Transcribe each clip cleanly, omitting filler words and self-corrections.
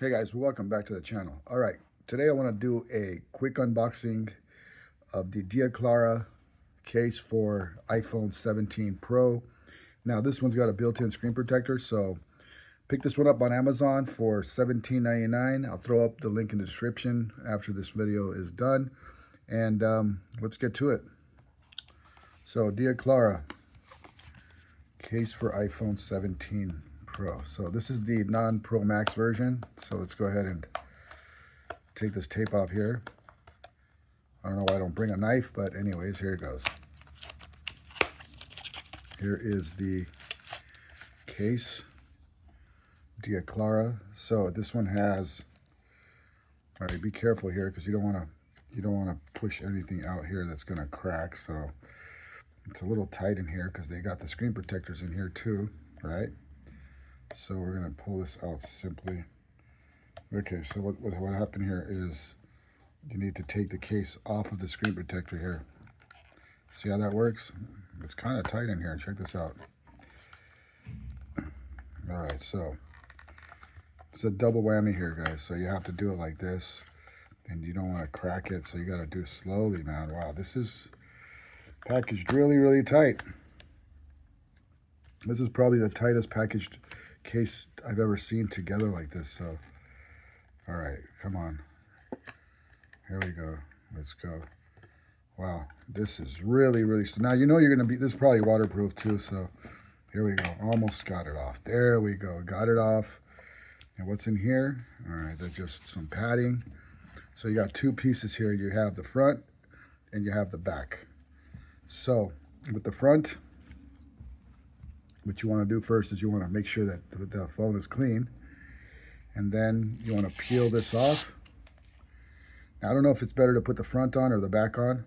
Hey guys, welcome back to the channel. All right, today I want to do a quick unboxing of the Diaclara case for iPhone 17 Pro. Now this one's got a built-in screen protector, so pick this one up on Amazon for $17.99. I'll throw up the link in the description after this video is done, and let's get to it. So Diaclara case for iPhone 17 Pro. So this is the non-Pro Max version. So let's go ahead and take this tape off here. I don't know why I don't bring a knife, but anyways, here it goes. Here is the case, Diaclara. So this one has, all right, be careful here because you don't want to push anything out here that's going to crack. So it's a little tight in here because they got the screen protectors in here too, right? So we're going to pull this out simply. Okay, so what happened here is you need to take the case off of the screen protector here. See how that works? It's kind of tight in here. Check this out. All right, so it's a double whammy here, guys. So you have to do it like this, and you don't want to crack it, so you got to do it slowly, man. Wow, this is packaged really, really tight. This is probably the tightest packaged case I've ever seen together like this. So all right, come on, here we go, let's go. Wow, this is really, really, so now you know you're gonna be, this is probably waterproof too. So here we go, almost got it off. There we go, got it off. And what's in here? All right, that's just some padding. So you got two pieces here. You have the front and you have the back. So with the front, what you want to do first is you want to make sure that the phone is clean, and then you want to peel this off. Now, I don't know if it's better to put the front on or the back on,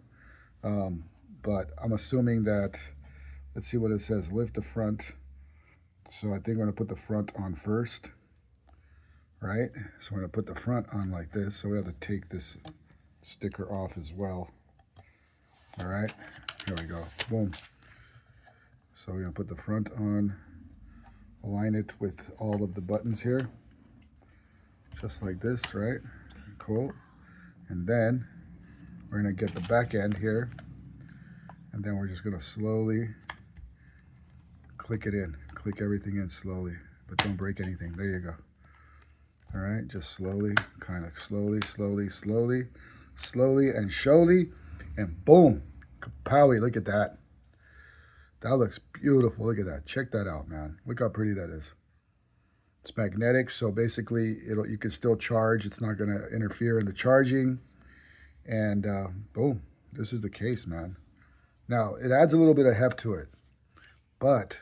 but I'm assuming that, let's see what it says, lift the front. So I think we're going to put the front on first, right? So we're going to put the front on like this. So we have to take this sticker off as well. All right, here we go, boom. So we're going to put the front on, align it with all of the buttons here, just like this, right? Cool. And then we're going to get the back end here, and then we're just going to slowly click it in, click everything in slowly, but don't break anything. There you go. All right, just slowly, kind of slowly, and surely, and boom, kapowie, look at that. That looks beautiful. Look at that. Check that out, man. Look how pretty that is. It's magnetic, so basically you can still charge. It's not going to interfere in the charging. And boom, this is the case, man. Now, it adds a little bit of heft to it, but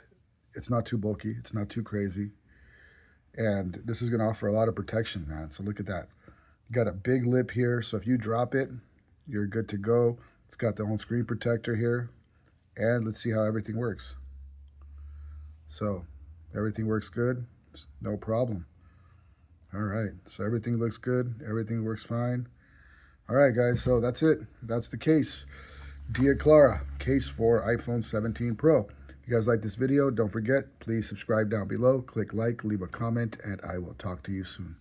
it's not too bulky. It's not too crazy. And this is going to offer a lot of protection, man. So look at that. You got a big lip here, so if you drop it, you're good to go. It's got the own screen protector here. And let's see how everything works. So everything works good, no problem. All right, so everything looks good, everything works fine. All right, guys, so that's it. That's the case. Diaclara case for iPhone 17 Pro. If you guys like this video, don't forget, please subscribe down below, click like, leave a comment, and I will talk to you soon.